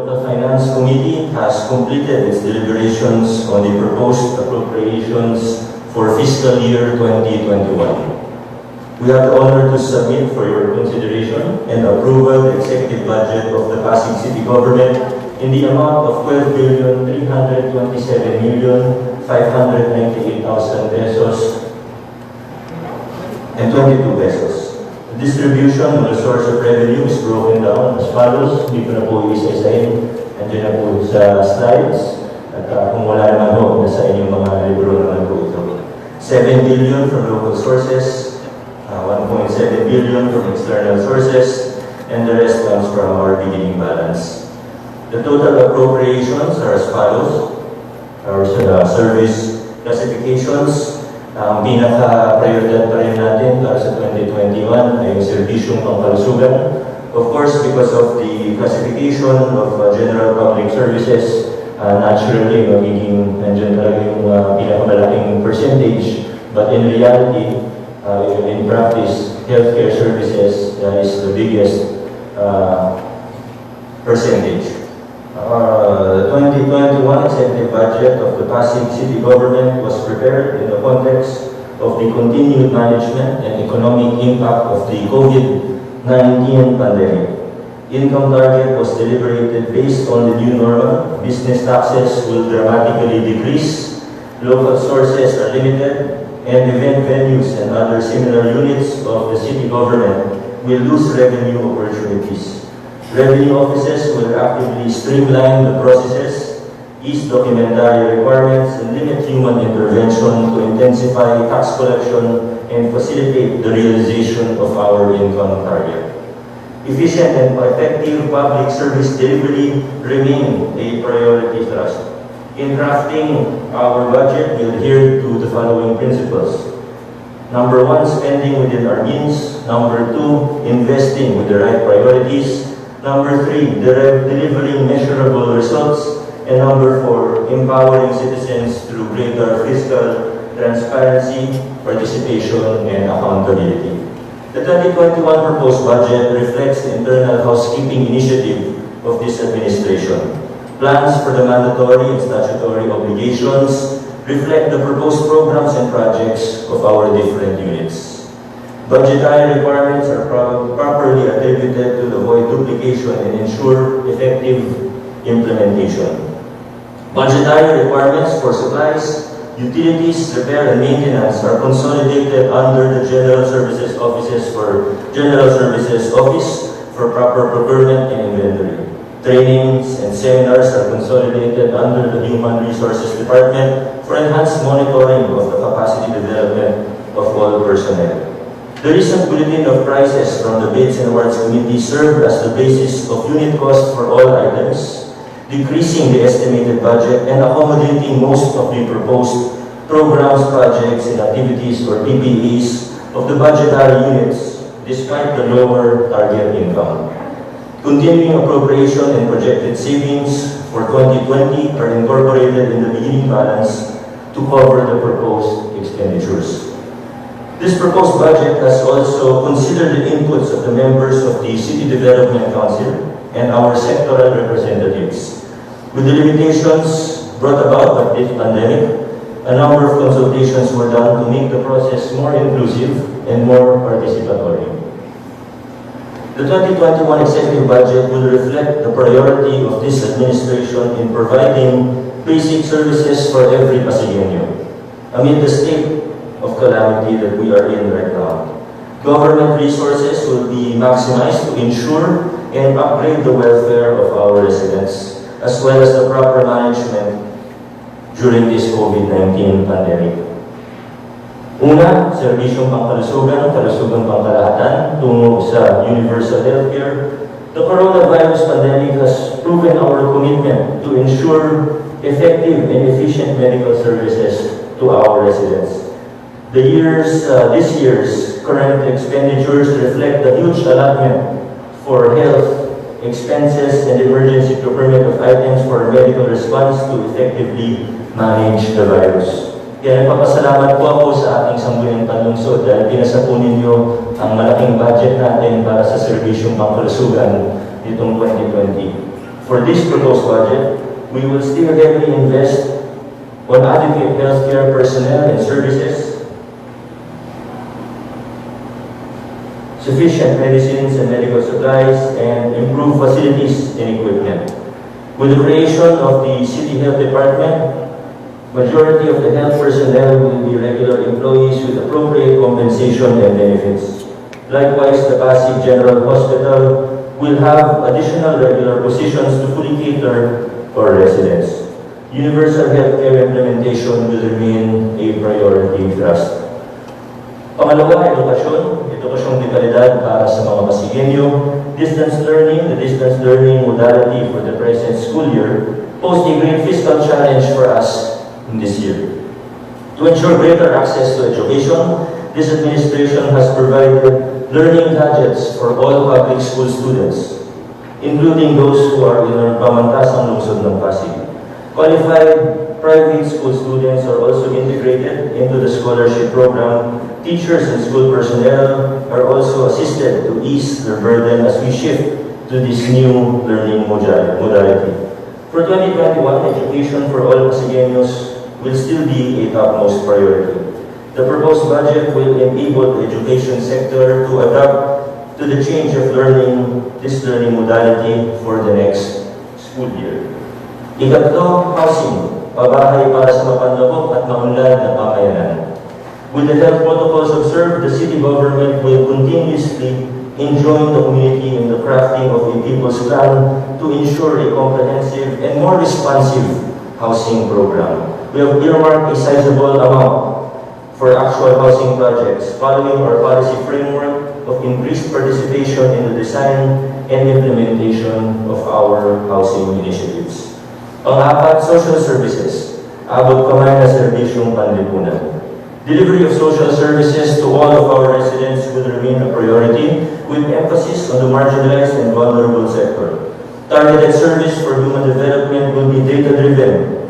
Local Finance Committee has completed its deliberations on the proposed appropriations for fiscal year 2021. We have the honor to submit for your consideration and approval the executive budget of the Pasig City government in the amount of 12,327,598,000 pesos and 22 pesos. The distribution of the source of revenue is broken down as follows. Dito na po isa-isahin. Andiyan na po sa slides. At kung wala naman ho, nasa inyong mga libro naman po ito. 7 billion from local sources, 1.7 billion from external sources, and the rest comes from our beginning balance. The total appropriations are as follows. Our service classifications, ang pinaka-prioridad pa rin natin para sa 2021 ay yung serbisyong pangkalusugan. Of course, because of the classification of general public services, naturally, magiging nandiyan talaga yung pinakamalaking percentage. But in reality, in practice, healthcare services is the biggest percentage. The 2021 executive budget of the Pasig City government was prepared in the context of the continued management and economic impact of the COVID-19 pandemic. Income target was deliberated based on the new normal. Business taxes will dramatically decrease, local sources are limited, and event venues and other similar units of the city government will lose revenue opportunities. Revenue offices will actively streamline the processes, ease documentary requirements, and limit human intervention to intensify tax collection and facilitate the realization of our income target. Efficient and effective public service delivery remain a priority thrust. In crafting our budget, we adhere to the following principles. Number 1, spending within our means. Number 2, investing with the right priorities. Number 3, delivering measurable results. And number 4, empowering citizens through greater fiscal transparency, participation, and accountability. The 2021 proposed budget reflects the internal housekeeping initiative of this administration. Plans for the mandatory and statutory obligations reflect the proposed programs and projects of our different units. Budgetary requirements are properly attributed to avoid duplication and ensure effective implementation. Budgetary requirements for supplies, utilities, repair, and maintenance are consolidated under the General Services Office for proper procurement and inventory. Trainings and seminars are consolidated under the Human Resources Department for enhanced monitoring of the capacity development of all personnel. The recent Bulletin of Prices from the Bids and Awards Committee served as the basis of unit cost for all items, decreasing the estimated budget and accommodating most of the proposed programs, projects, and activities or PPEs of the budgetary units despite the lower target income. Continuing appropriation and projected savings for 2020 are incorporated in the beginning balance to cover the proposed expenditures. This proposed budget has also considered the inputs of the members of the City Development Council and our sectoral representatives. With the limitations brought about by this pandemic, a number of consultations were done to make the process more inclusive and more participatory. The 2021 executive budget will reflect the priority of this administration in providing basic services for every Pasigueño. Amid the state of calamity that we are in right now, government resources will be maximized to ensure and upgrade the welfare of our residents, as well as the proper management during this COVID-19 pandemic. Una, serbisyong pangkalusugan, kalusugang pangkalahatan tungo sa universal healthcare. The coronavirus pandemic has proven our commitment to ensure effective and efficient medical services to our residents. This year's current expenditures reflect the huge allotment for health expenses and emergency procurement of items for medical response to effectively manage the virus. Kaya nagpapasalamat po ako sa ating Sangguniang Panlungsod dahil pinasa po ninyo ang malaking budget natin para sa serbisyong pangkalusugan nitong 2020. For this proposed budget, we will still heavily invest on adequate healthcare personnel and services, sufficient medicines and medical supplies, and improved facilities and equipment. With the creation of the City Health Department, majority of the health personnel will be regular employees with appropriate compensation and benefits. Likewise, the Pasig General Hospital will have additional regular positions to fully cater for residents. Universal healthcare implementation will remain a priority thrust. Pangalawa, edukasyong de kalidad para sa mga Pasigueño. The distance learning modality for the present school year posed a great fiscal challenge for us in this year. To ensure greater access to education, this administration has provided learning gadgets for all public school students, including those who are in our pamantasang lungsod ng Pasig. Qualified private school students are also integrated into the scholarship program. Teachers and school personnel are also assisted to ease their burden as we shift to this new learning modality. For 2021, education for all Pasigueños will still be a topmost priority. The proposed budget will enable the education sector to adapt to the change of this learning modality for the next school year. Ikatlo, housing, pabahay para sa mapanlabok at maunlad na pamayanan. With the health protocols observed, the city government will continuously enjoin the community in the crafting of a people's plan to ensure a comprehensive and more responsive housing program. We have earmarked a sizable amount for actual housing projects, following our policy framework of increased participation in the design and implementation of our housing initiatives. Pang-apat, social services. Abot kamay na serbisyong panlipunan. Delivery of social services to all of our residents will remain a priority, with emphasis on the marginalized and vulnerable sector. Targeted service for human development will be data-driven.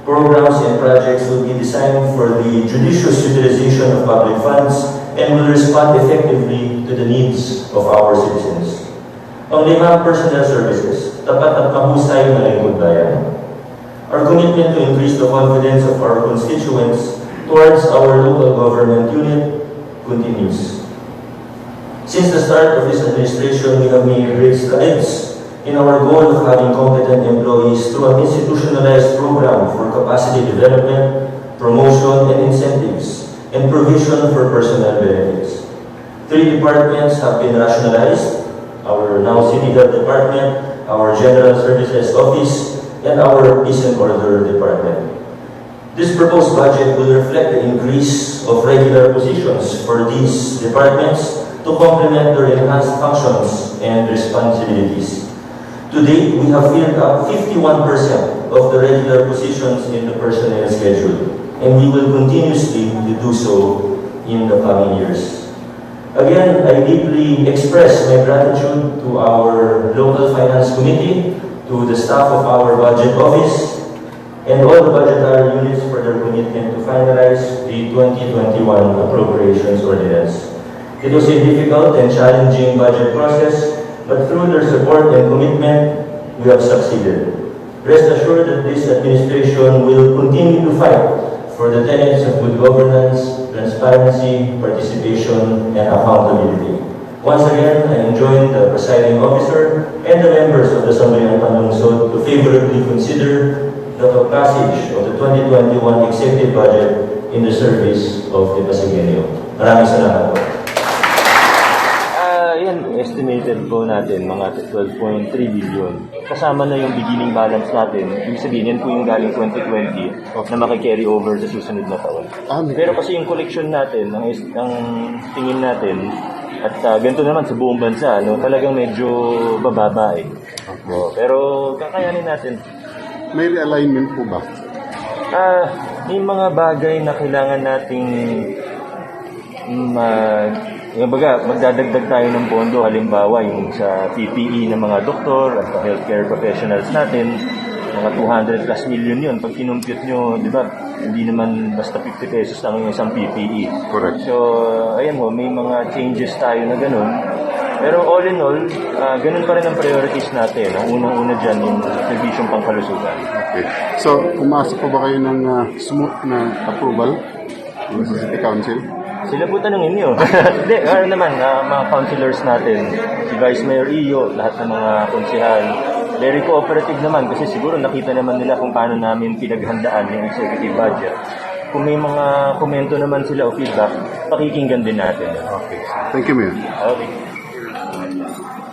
Programs and projects will be designed for the judicious utilization of public funds and will respond effectively to the needs of our citizens. Pang-lima, personnel services, tapat at mahusay na lingkod bayan. Our commitment to increase the confidence of our constituents towards our local government unit continues. Since the start of this administration, we have made great strides in our goal of having competent employees through an institutionalized program for capacity development, promotion and incentives, and provision for personnel benefits. 3 departments have been rationalized: our now City Health Department, our General Services Office, and our Peace and Order Department. This proposed budget will reflect the increase of regular positions for these departments to complement their enhanced functions and responsibilities. To date, we have filled up 51% of the regular positions in the personnel schedule, and we will continuously do so in the coming years. Again, I deeply express my gratitude to our local finance committee, to the staff of our budget office, and all the budgetary units for their commitment to finalize the 2021 Appropriations Ordinance. It was a difficult and challenging budget process, but through their support and commitment, we have succeeded. Rest assured that this administration will continue to fight for the tenets of good governance, transparency, participation, and accountability. Once again, I enjoin the presiding officer and the members of the Sangguniang Panlungsod to favorably consider the passage of the 2021 executive budget in the service of the Pasigueño. Maraming salamat po. Yan, estimated po natin mga 12.3 billion. Kasama na yung beginning balance natin. Ibig sabihin, yan po yung galing 2020 na makikarry over sa susunod na taon. Pero kasi yung collection natin, ang tingin natin, at ganito naman sa buong bansa, no, talagang medyo bababa eh. Pero kakayanin natin. May realignment po ba? May mga bagay na kailangan nating magdadagdag tayo ng pondo, halimbawa yung sa PPE ng mga doktor at healthcare professionals natin, mga 200 plus million yun. Pag kinumpute nyo, di ba, hindi naman basta 50 pesos lang yung isang PPE. Correct. So, ayan mo, may mga changes tayo na ganun. Pero all in all, ganun pa rin ang priorities natin. Ang unang-una dyan, yung serbisyong pangkalusugan. Okay. So, pumasok po ba kayo ng smooth na approval sa City Council? Sila po tanungin nyo. Hindi, naman, mga councilors natin, si Vice Mayor Iyo, lahat ng mga konsehal, very cooperative naman kasi siguro nakita naman nila kung paano namin pinaghandaan yung executive budget. Kung may mga komento naman sila o feedback, pakikinggan din natin. Okay. Thank you, Mayor. Okay.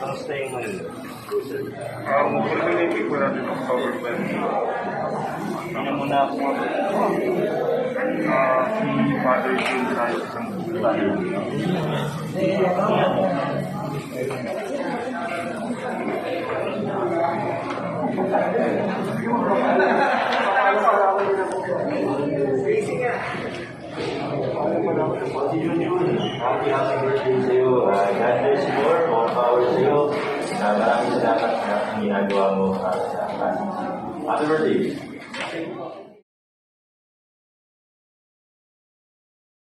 Kamusta yung Pag-ibig ko natin ang October 20. Ano muna ako? Si Father Jim tayo sa Happy birthday sa'yo. God bless you more. More power sa'yo. Maraming salamat sa ginagawa mo sa Pasig. Happy birthday.